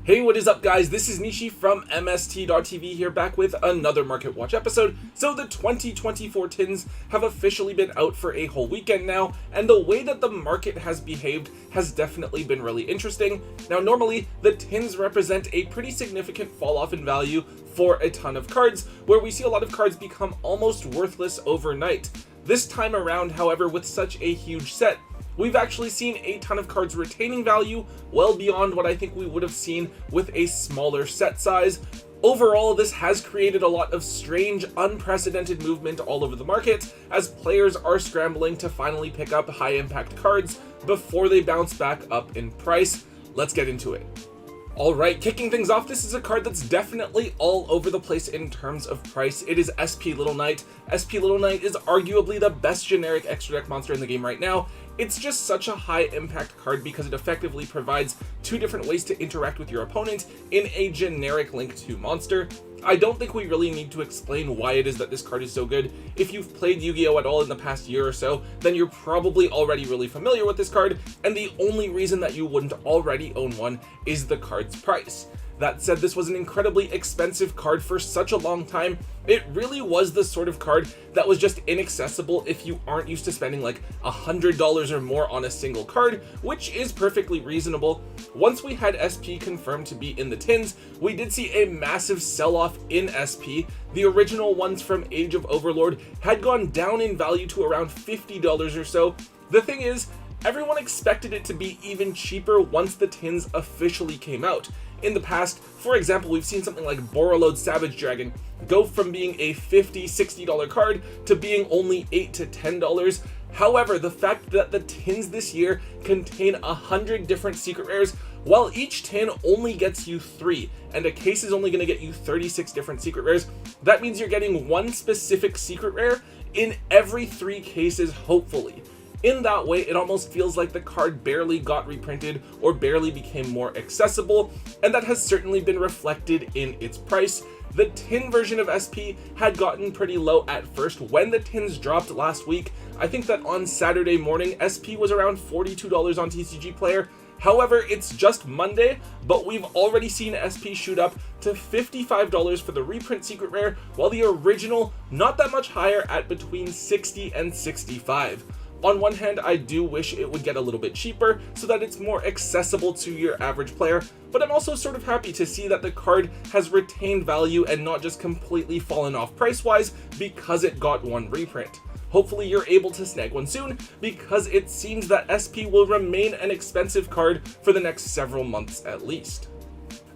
Hey, what is up guys? This is Nishi from MST.TV here, back with another Market Watch episode. So the 2024 tins have officially been out for a whole weekend now, and the way that the market has behaved has definitely been really interesting. Now normally, the tins represent a pretty significant fall off in value for a ton of cards, where we see a lot of cards become almost worthless overnight. This time around, however, with such a huge set, we've actually seen a ton of cards retaining value well beyond what I think we would have seen with a smaller set size. Overall, this has created a lot of strange, unprecedented movement all over the market as players are scrambling to finally pick up high impact cards before they bounce back up in price. Let's get into it. Alright, kicking things off, this is a card that's definitely all over the place in terms of price. It is SP Little Knight. SP Little Knight is arguably the best generic extra deck monster in the game right now. It's just such a high impact card because it effectively provides two different ways to interact with your opponent in a generic Link 2 monster. I don't think we really need to explain why it is that this card is so good. If you've played Yu-Gi-Oh at all in the past year or so, then you're probably already really familiar with this card, and the only reason that you wouldn't already own one is the card's price. That said, this was an incredibly expensive card for such a long time. It really was the sort of card that was just inaccessible if you aren't used to spending like $100 or more on a single card, which is perfectly reasonable. Once we had SP confirmed to be in the tins, we did see a massive sell-off in SP. The original ones from Age of Overlord had gone down in value to around $50 or so. The thing is, everyone expected it to be even cheaper once the tins officially came out. In the past, for example, we've seen something like Borreload Savage Dragon go from being a $50, $60 card to being only $8 to $10. However, the fact that the tins this year contain 100 different secret rares, while each tin only gets you 3, and a case is only going to get you 36 different secret rares, that means you're getting one specific secret rare in every 3 cases, hopefully. In that way, it almost feels like the card barely got reprinted or barely became more accessible, and that has certainly been reflected in its price. The tin version of SP had gotten pretty low at first when the tins dropped last week. I think that on Saturday morning, SP was around $42 on TCG Player. However, it's just Monday, but we've already seen SP shoot up to $55 for the reprint secret rare, while the original not that much higher at between $60 and $65. On one hand, I do wish it would get a little bit cheaper so that it's more accessible to your average player, but I'm also sort of happy to see that the card has retained value and not just completely fallen off price-wise because it got one reprint. Hopefully you're able to snag one soon, because it seems that SP will remain an expensive card for the next several months at least.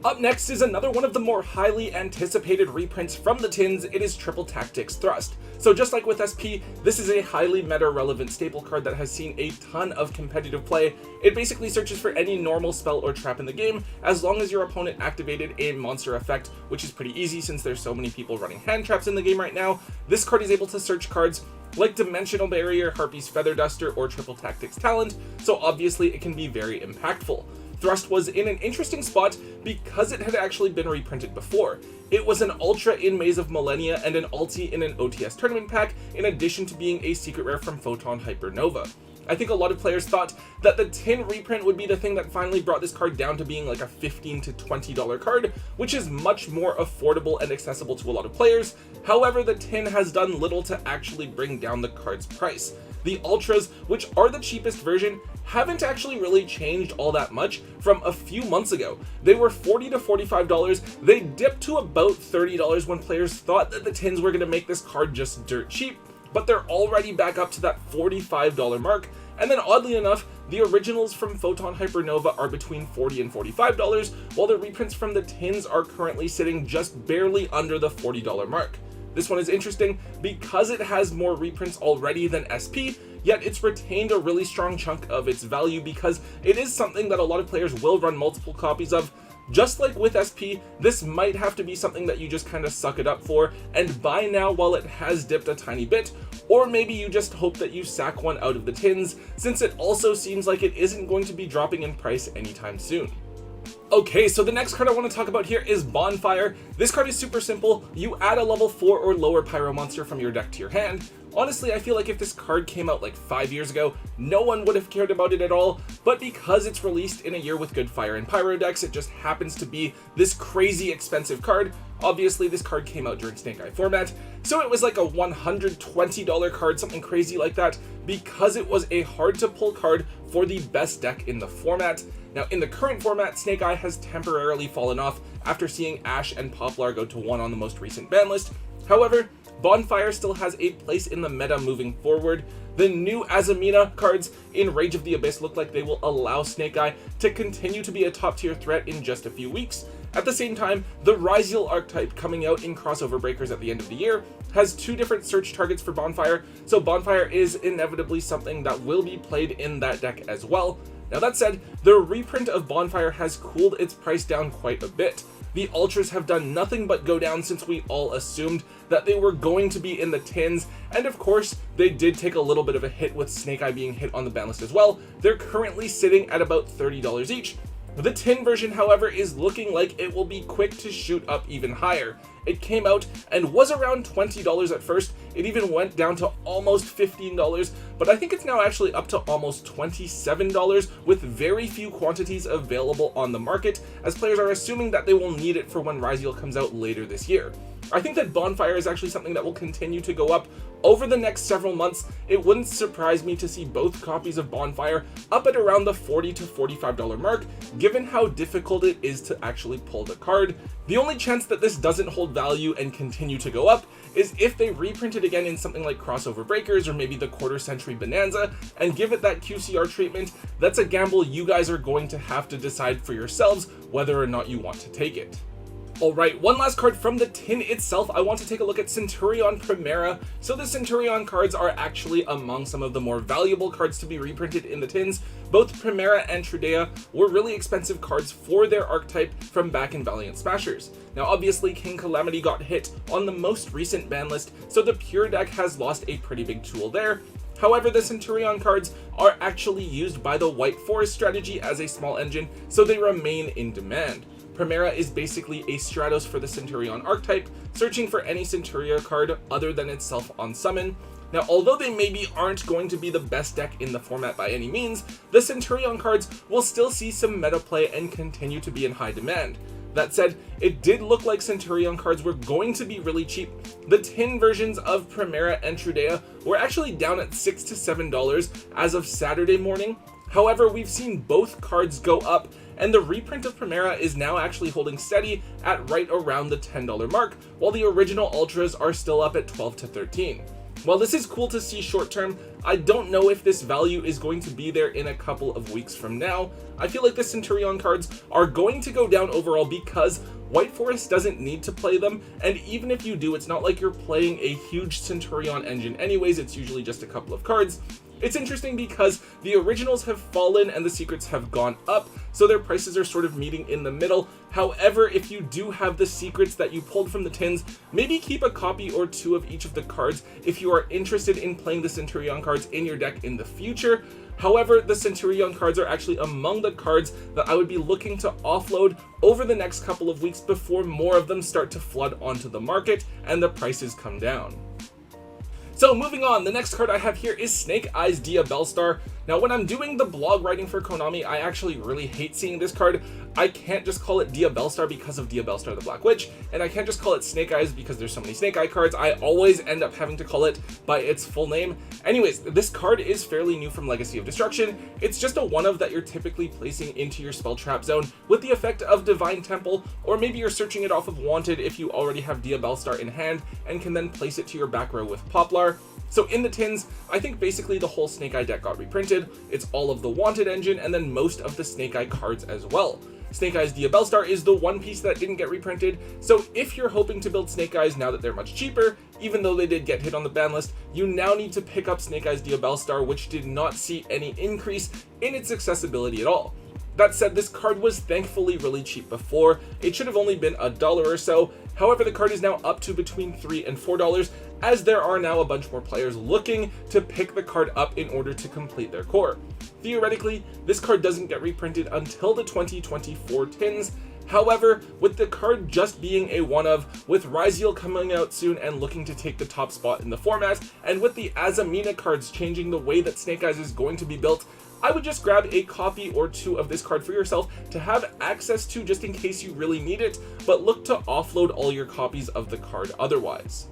Up next is another one of the more highly anticipated reprints from the tins. It is Triple Tactics Thrust. So just like with SP, this is a highly meta-relevant staple card that has seen a ton of competitive play. It basically searches for any normal spell or trap in the game, as long as your opponent activated a monster effect, which is pretty easy since there's so many people running hand traps in the game right now. This card is able to search cards like Dimensional Barrier, Harpy's Feather Duster, or Triple Tactics Talent, so obviously it can be very impactful. Thrust was in an interesting spot because it had actually been reprinted before. It was an Ultra in Maze of Millennia and an Ulti in an OTS tournament pack, in addition to being a secret rare from Photon Hypernova. I think a lot of players thought that the tin reprint would be the thing that finally brought this card down to being like a $15 to $20 card, which is much more affordable and accessible to a lot of players. However, the tin has done little to actually bring down the card's price. The Ultras, which are the cheapest version, haven't actually really changed all that much from a few months ago. They were $40 to $45, they dipped to about $30 when players thought that the tins were going to make this card just dirt cheap, but they're already back up to that $45 mark. And then oddly enough, the originals from Photon Hypernova are between $40 and $45, while the reprints from the tins are currently sitting just barely under the $40 mark. This one is interesting because it has more reprints already than SP, yet it's retained a really strong chunk of its value because it is something that a lot of players will run multiple copies of. Just like with SP, this might have to be something that you just kind of suck it up for and buy now while it has dipped a tiny bit, or maybe you just hope that you sack one out of the tins, since it also seems like it isn't going to be dropping in price anytime soon. Okay, so the next card I want to talk about here is Bonfire. This card is super simple. You add a level 4 or lower pyro monster from your deck to your hand. Honestly, I feel like if this card came out like 5 years ago, no one would have cared about it at all, but because it's released in a year with good fire and pyro decks, it just happens to be this crazy expensive card. Obviously, this card came out during Snake Eye format, so it was like a $120 card, something crazy like that, because it was a hard-to-pull card for the best deck in the format. Now, in the current format, Snake Eye has temporarily fallen off after seeing Ash and Poplar go to 1 on the most recent ban list. However, Bonfire still has a place in the meta moving forward. The new Azamina cards in Rage of the Abyss look like they will allow Snake Eye to continue to be a top tier threat in just a few weeks. At the same time, the Ryziel archetype coming out in Crossover Breakers at the end of the year has 2 different search targets for Bonfire, so Bonfire is inevitably something that will be played in that deck as well. Now that said, the reprint of Bonfire has cooled its price down quite a bit. The Ultras have done nothing but go down since we all assumed that they were going to be in the tins, and of course, they did take a little bit of a hit with Snake Eye being hit on the ban list as well. They're currently sitting at about $30 each. The tin version, however, is looking like it will be quick to shoot up even higher. It came out and was around $20 at first. It even went down to almost $15, but I think it's now actually up to almost $27 with very few quantities available on the market, as players are assuming that they will need it for when Ryziel comes out later this year. I think that Bonfire is actually something that will continue to go up over the next several months. It wouldn't surprise me to see both copies of Bonfire up at around the $40 to $45 mark, given how difficult it is to actually pull the card. The only chance that this doesn't hold value and continue to go up is if they reprint it again in something like Crossover Breakers or maybe the Quarter Century Bonanza and give it that QCR treatment. That's a gamble you guys are going to have to decide for yourselves whether or not you want to take it. Alright, one last card from the tin itself. I want to take a look at Centurion Primera. So the Centurion cards are actually among some of the more valuable cards to be reprinted in the tins. Both Primera and Trudea were really expensive cards for their archetype from back in Valiant Smashers. Now obviously King Calamity got hit on the most recent ban list, so the pure deck has lost a pretty big tool there. However, the Centurion cards are actually used by the White Forest strategy as a small engine, so they remain in demand. Primera is basically a Stratos for the Centurion archetype, searching for any Centurion card other than itself on summon. Now, although they maybe aren't going to be the best deck in the format by any means, the Centurion cards will still see some meta play and continue to be in high demand. That said, it did look like Centurion cards were going to be really cheap. The tin versions of Primera and Trudea were actually down at $6 to $7 as of Saturday morning. However, we've seen both cards go up, and the reprint of Primera is now actually holding steady at right around the $10 mark, while the original Ultras are still up at $12 to $13. While this is cool to see short term, I don't know if this value is going to be there in a couple of weeks from now. I feel like the Centurion cards are going to go down overall because White Forest doesn't need to play them, and even if you do, it's not like you're playing a huge Centurion engine anyways, it's usually just a couple of cards. It's interesting because the originals have fallen and the secrets have gone up, so their prices are sort of meeting in the middle. However, if you do have the secrets that you pulled from the tins, maybe keep a copy or 2 of each of the cards if you are interested in playing the Centurion cards in your deck in the future. However, the Centurion cards are actually among the cards that I would be looking to offload over the next couple of weeks before more of them start to flood onto the market and the prices come down. So moving on, the next card I have here is Snake Eye's Diabellstar. Now when I'm doing the blog writing for Konami, I actually really hate seeing this card. I can't just call it Diabellstar because of Diabellstar the Black Witch, and I can't just call it Snake Eyes because there's so many Snake Eye cards. I always end up having to call it by its full name. Anyways, this card is fairly new from Legacy of Destruction. It's just a one-of that you're typically placing into your spell trap zone with the effect of Divine Temple, or maybe you're searching it off of Wanted if you already have Diabellstar in hand and can then place it to your back row with Poplar. So in the tins, I think basically the whole Snake Eye deck got reprinted. It's all of the Wanted engine and then most of the Snake Eye cards as well. Snake Eye's Diabellstar is the one piece that didn't get reprinted, so if you're hoping to build Snake Eyes now that they're much cheaper, even though they did get hit on the ban list, you now need to pick up Snake Eye's Diabellstar, which did not see any increase in its accessibility at all. That said, this card was thankfully really cheap before. It should have only been $1 or so. However, the card is now up to between $3 and $4, as there are now a bunch more players looking to pick the card up in order to complete their core. Theoretically, this card doesn't get reprinted until the 2024 tins. However, with the card just being a one-of, with Ryziel coming out soon and looking to take the top spot in the format, and with the Azamina cards changing the way that Snake Eyes is going to be built, I would just grab a copy or two of this card for yourself to have access to just in case you really need it, but look to offload all your copies of the card otherwise.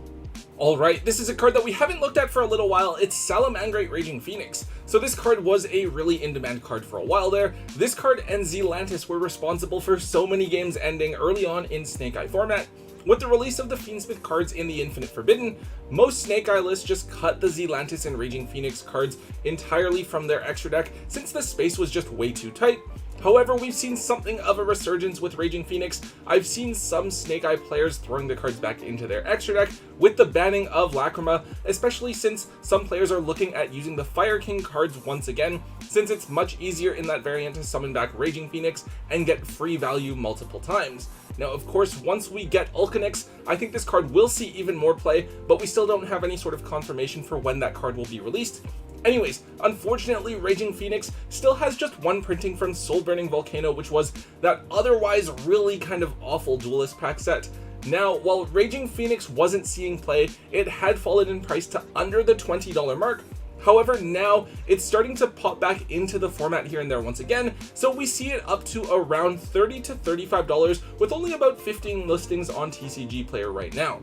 Alright, this is a card that we haven't looked at for a little while. It's Salamangreat Raging Phoenix. So this card was a really in-demand card for a while there. This card and Zealantis were responsible for so many games ending early on in Snake Eye format. With the release of the Fiendsmith cards in the Infinite Forbidden, most Snake Eye lists just cut the Zealantis and Raging Phoenix cards entirely from their extra deck since the space was just way too tight. However, we've seen something of a resurgence with Raging Phoenix. I've seen some Snake Eye players throwing the cards back into their extra deck with the banning of Lacrima, especially since some players are looking at using the Fire King cards once again, since it's much easier in that variant to summon back Raging Phoenix and get free value multiple times. Now, of course, once we get Ulcanix, I think this card will see even more play, but we still don't have any sort of confirmation for when that card will be released. Anyways, unfortunately, Raging Phoenix still has just one printing from Soul Burning Volcano, which was that otherwise really kind of awful Duelist pack set. Now, while Raging Phoenix wasn't seeing play, it had fallen in price to under the $20 mark. However, now it's starting to pop back into the format here and there once again, so we see it up to around $30 to $35 with only about 15 listings on TCG Player right now.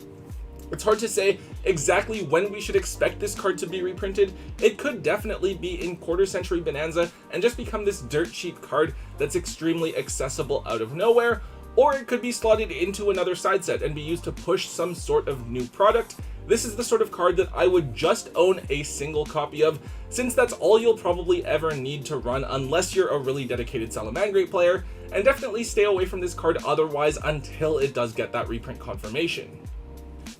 It's hard to say exactly when we should expect this card to be reprinted. It could definitely be in Quarter Century Bonanza and just become this dirt cheap card that's extremely accessible out of nowhere, or it could be slotted into another side set and be used to push some sort of new product. This is the sort of card that I would just own a single copy of, since that's all you'll probably ever need to run unless you're a really dedicated Salamangreat player, and definitely stay away from this card otherwise until it does get that reprint confirmation.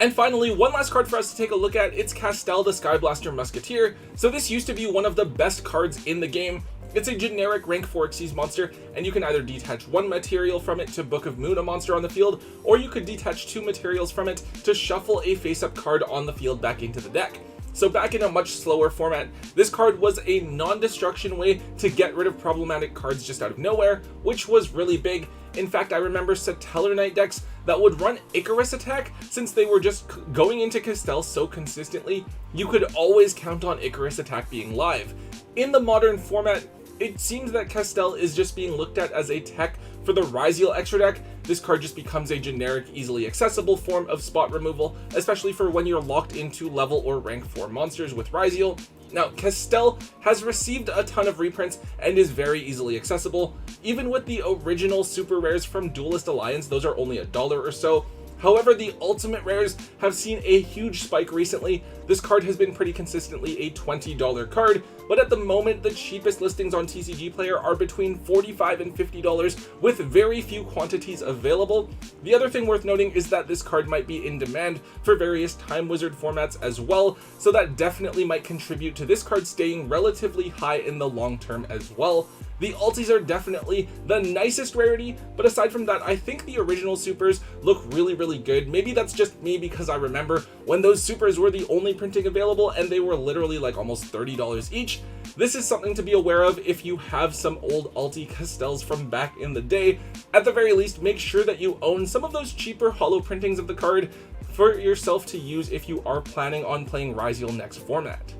And finally, one last card for us to take a look at, it's Castell the Skyblaster Musketeer. So this used to be one of the best cards in the game. It's a generic rank 4 Xyz monster, and you can either detach one material from it to Book of Moon a monster on the field, or you could detach two materials from it to shuffle a face-up card on the field back into the deck. So back in a much slower format, this card was a non-destruction way to get rid of problematic cards just out of nowhere, which was really big. In fact, I remember Satellar Knight decks that would run Icarus attack, since they were just going into Castell so consistently, you could always count on Icarus attack being live. In the modern format, it seems that Castell is just being looked at as a tech for the Ryziel extra deck. This card just becomes a generic, easily accessible form of spot removal, especially for when you're locked into level or rank 4 monsters with Ryziel. Now, Castell has received a ton of reprints and is very easily accessible. Even with the original super rares from Duelist Alliance, those are only $1 or so. However, the ultimate rares have seen a huge spike recently. This card has been pretty consistently a $20 card, but at the moment the cheapest listings on TCG Player are between $45 and $50 with very few quantities available. The other thing worth noting is that this card might be in demand for various Time Wizard formats as well, so that definitely might contribute to this card staying relatively high in the long term as well. The ultis are definitely the nicest rarity, but aside from that, I think the original supers look really good. Maybe that's just me because I remember when those supers were the only printing available and they were literally like almost $30 each. This is something to be aware of if you have some old ulti Castells from back in the day. At the very least, make sure that you own some of those cheaper holo printings of the card for yourself to use if you are planning on playing Ryziel next format.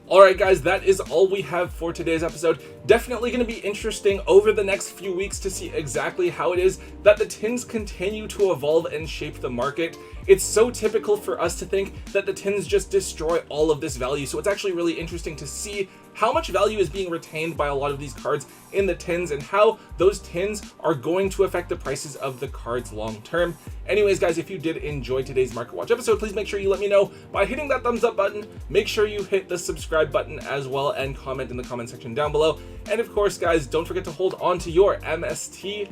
Alright guys, that is all we have for today's episode. Definitely going to be interesting over the next few weeks to see exactly how it is that the tins continue to evolve and shape the market. It's so typical for us to think that the tins just destroy all of this value, so it's actually really interesting to see how much value is being retained by a lot of these cards in the tins and how those tins are going to affect the prices of the cards long term. Anyways guys, if you did enjoy today's Market Watch episode, please make sure you let me know by hitting that thumbs up button. Make sure you hit the subscribe button as well and comment in the comment section down below. And of course guys, don't forget to hold on to your MST.TV.